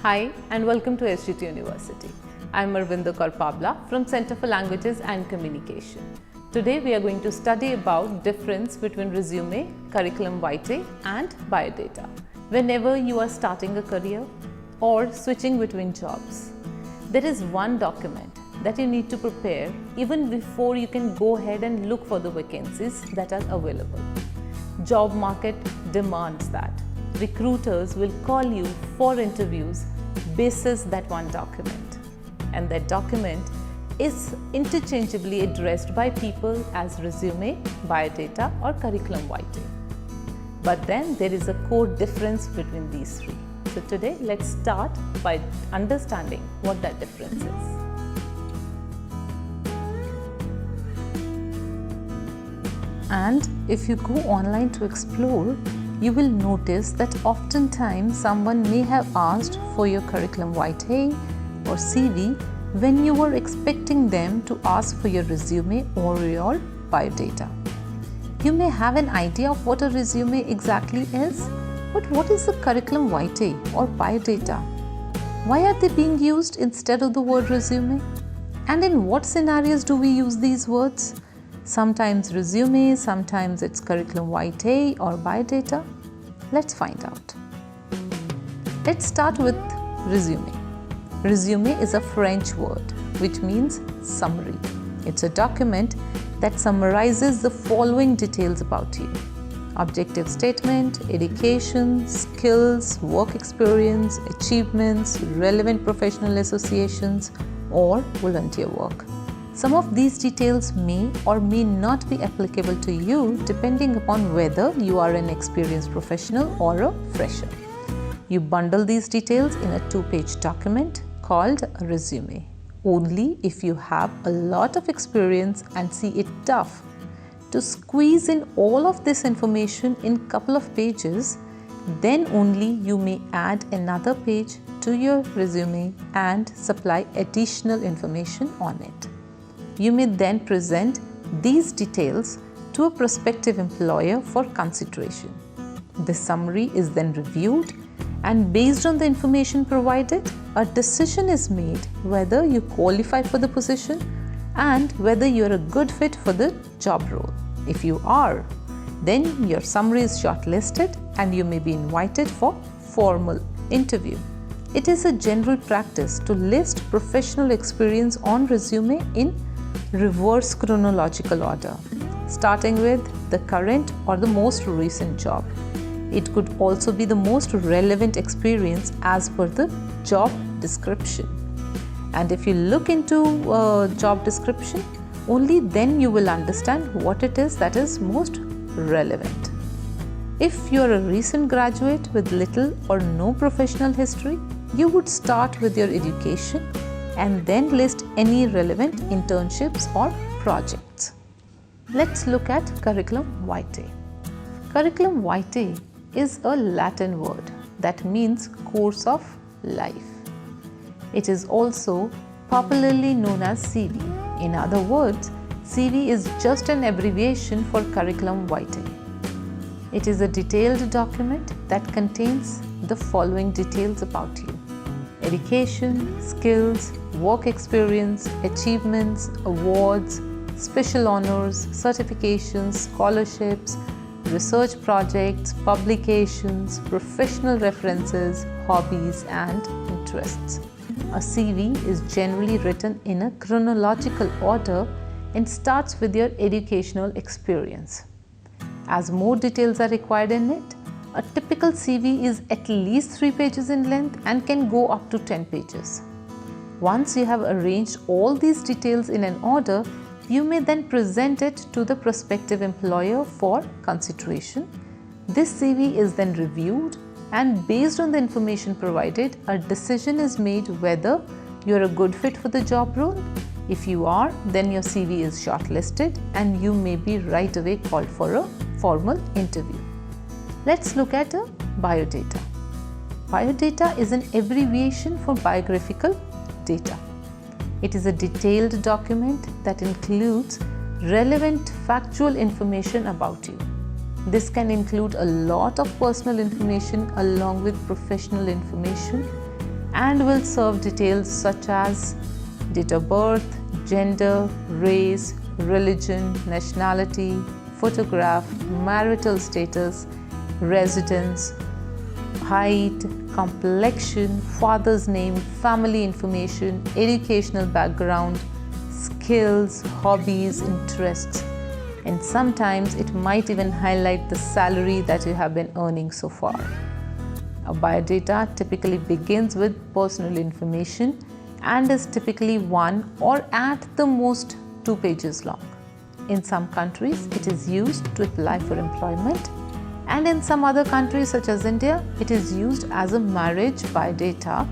Hi and welcome to SGT University. I am Arvindo Pabla from Center for Languages and Communication. Today we are going to study about difference between resume, curriculum vitae and biodata whenever you are starting a career or switching between jobs. There is one document that you need to prepare even before you can go ahead and look for the vacancies that are available. Job market demands that. Recruiters will call you for interviews basis that one document, and that document is interchangeably addressed by people as resume, biodata or curriculum vitae. But then there is a core difference between these three. So today let's start by understanding what that difference is. And if you go online to explore, you will notice that oftentimes someone may have asked for your curriculum vitae or CV when you were expecting them to ask for your resume or your biodata. You may have an idea of what a resume exactly is, but what is the curriculum vitae or biodata? Why are they being used instead of the word resume? And in what scenarios do we use these words? Sometimes resume, sometimes it's curriculum vitae or biodata. Let's find out. Let's start with resume. Resume is a French word which means summary. It's a document that summarizes the following details about you: objective statement, education, skills, work experience, achievements, relevant professional associations, or volunteer work. Some of these details may or may not be applicable to you depending upon whether you are an experienced professional or a fresher. You bundle these details in a 2-page document called a resume. Only if you have a lot of experience and see it tough to squeeze in all of this information in a couple of pages, then only you may add another page to your resume and supply additional information on it. You may then present these details to a prospective employer for consideration. The summary is then reviewed, and based on the information provided, a decision is made whether you qualify for the position and whether you are a good fit for the job role. If you are, then your summary is shortlisted and you may be invited for formal interview. It is a general practice to list professional experience on resume in reverse chronological order, starting with the current or the most recent job. It could also be the most relevant experience as per the job description. And if you look into a job description, only then you will understand what it is that is most relevant. If you are a recent graduate with little or no professional history, you would start with your education and then list any relevant internships or projects. Let's look at curriculum vitae. Curriculum vitae is a Latin word that means course of life. It is also popularly known as CV. In other words, CV is just an abbreviation for curriculum vitae. It is a detailed document that contains the following details about you: education, skills, work experience, achievements, awards, special honors, certifications, scholarships, research projects, publications, professional references, hobbies, and interests. A CV is generally written in a chronological order and starts with your educational experience. As more details are required in it, a typical CV is at least 3 pages in length and can go up to 10 pages. Once you have arranged all these details in an order, you may then present it to the prospective employer for consideration. This CV is then reviewed, and based on the information provided, a decision is made whether you are a good fit for the job role. If you are, then your CV is shortlisted and you may be right away called for a formal interview. Let's look at a biodata. Biodata is an abbreviation for biographical data. It is a detailed document that includes relevant factual information about you. This can include a lot of personal information along with professional information and will serve details such as date of birth, gender, race, religion, nationality, photograph, marital status, residence, height, complexion, father's name, family information, educational background, skills, hobbies, interests, and sometimes it might even highlight the salary that you have been earning so far. A biodata typically begins with personal information and is typically 1 or at the most 2 pages long. In some countries, it is used to apply for employment, and in some other countries such as India, it is used as a marriage biodata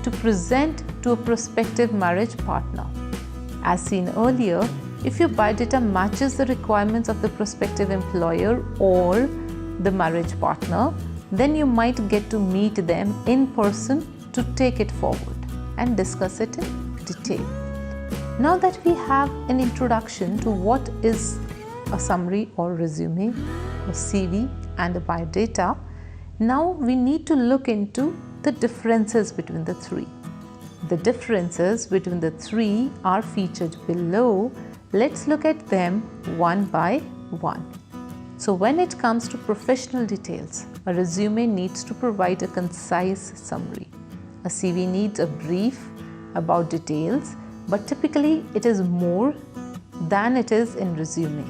to present to a prospective marriage partner. As seen earlier, if your biodata matches the requirements of the prospective employer or the marriage partner, then you might get to meet them in person to take it forward and discuss it in detail. Now that we have an introduction to what is a summary or resume, a CV and a biodata, now we need to look into the differences between the three. The differences between the three are featured below. Let's look at them one by one. So when it comes to professional details, a resume needs to provide a concise summary. A CV needs a brief about details, but typically it is more than it is in resume.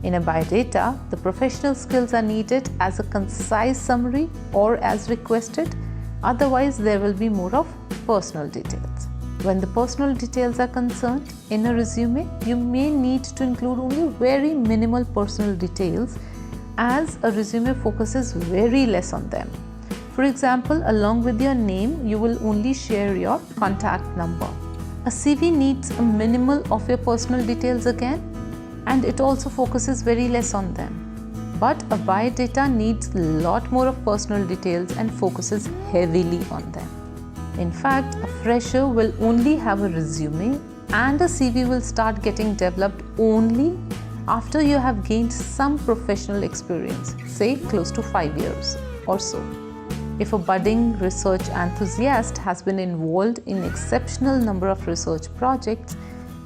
In a biodata, the professional skills are needed as a concise summary or as requested, otherwise there will be more of personal details. When the personal details are concerned, in a resume, you may need to include only very minimal personal details as a resume focuses very less on them. For example, along with your name, you will only share your contact number. A CV needs a minimal of your personal details again, and it also focuses very less on them. But a biodata needs a lot more of personal details and focuses heavily on them. In fact, a fresher will only have a resume and a CV will start getting developed only after you have gained some professional experience, say close to 5 years or so. If a budding research enthusiast has been involved in an exceptional number of research projects,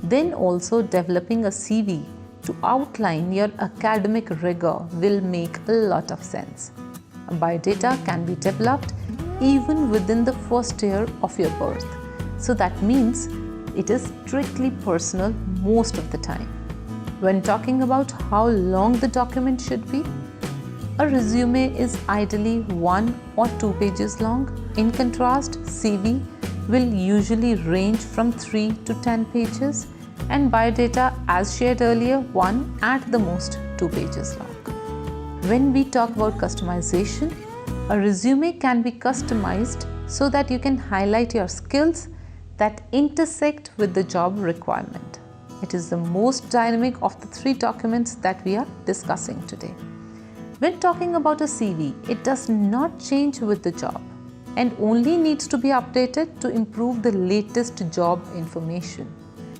then also developing a CV to outline your academic rigor will make a lot of sense. A biodata can be developed even within the first year of your birth. So that means it is strictly personal most of the time. When talking about how long the document should be, a resume is ideally 1 or 2 pages long. In contrast, CV will usually range from 3 to 10 pages and biodata, as shared earlier, 1 at the most 2 pages long. When we talk about customization, a resume can be customized so that you can highlight your skills that intersect with the job requirement. It is the most dynamic of the 3 documents that we are discussing today. When talking about a CV, it does not change with the job and only needs to be updated to improve the latest job information.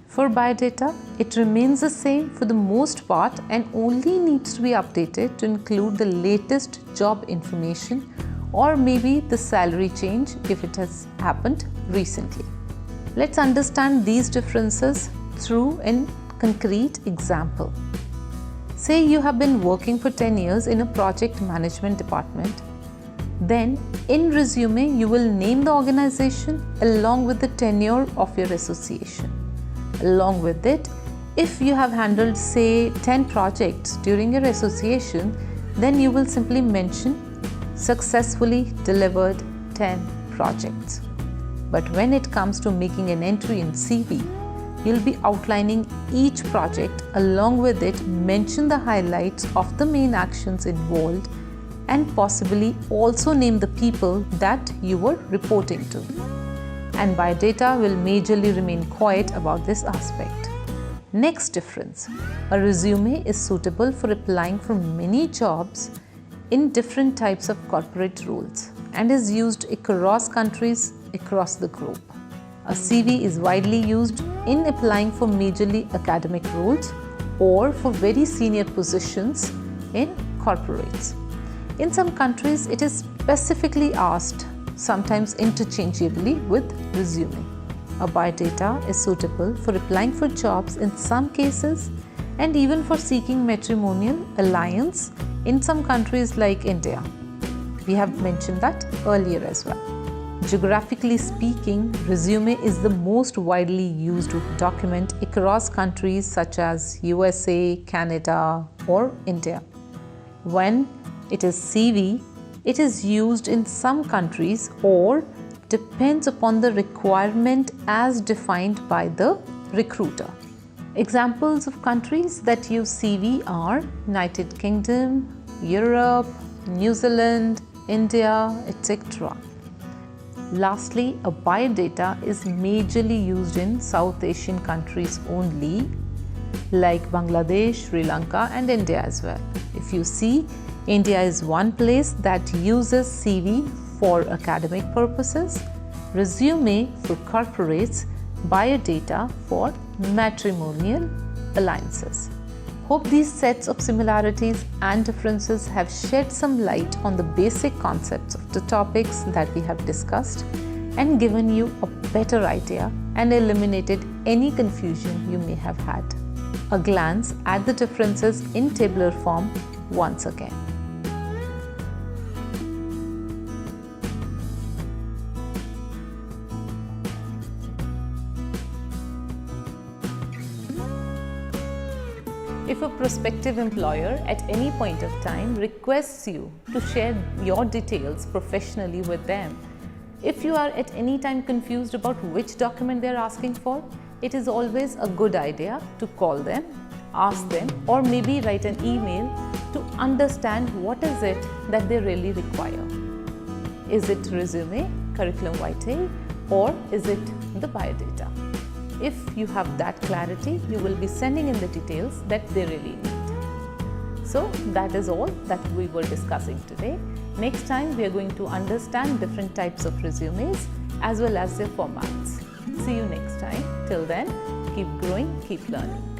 For biodata, it remains the same for the most part and only needs to be updated to include the latest job information or maybe the salary change if it has happened recently. Let's understand these differences through a concrete example. Say you have been working for 10 years in a project management department. Then in resume, you will name the organization along with the tenure of your association. Along with it, if you have handled say 10 projects during your association, then you will simply mention successfully delivered 10 projects. But when it comes to making an entry in CV, you'll be outlining each project, along with it mention the highlights of the main actions involved and possibly also name the people that you were reporting to. And biodata will majorly remain quiet about this aspect. Next difference, a resume is suitable for applying for many jobs in different types of corporate roles and is used across countries across the globe. A CV is widely used in applying for majorly academic roles or for very senior positions in corporates. In some countries, it is specifically asked, sometimes interchangeably with resume. A biodata is suitable for applying for jobs in some cases and even for seeking matrimonial alliance in some countries like India. We have mentioned that earlier as well. Geographically speaking, resume is the most widely used document across countries such as USA, Canada, or India. When it is CV, it is used in some countries or depends upon the requirement as defined by the recruiter. Examples of countries that use CV are United Kingdom, Europe, New Zealand, India, etc. Lastly, a biodata is majorly used in South Asian countries only, like Bangladesh, Sri Lanka and India as well. If you see, India is one place that uses CV for academic purposes, resume for corporates, biodata for matrimonial alliances. Hope these sets of similarities and differences have shed some light on the basic concepts of the topics that we have discussed and given you a better idea and eliminated any confusion you may have had. A glance at the differences in tabular form once again. If a prospective employer at any point of time requests you to share your details professionally with them, if you are at any time confused about which document they are asking for, it is always a good idea to call them, ask them, or maybe write an email to understand what is it that they really require. Is it resume, curriculum vitae, or is it the biodata? If you have that clarity, you will be sending in the details that they really need. So that is all that we were discussing today. Next time we are going to understand different types of resumes as well as their formats. See you next time. Till then, keep growing, keep learning.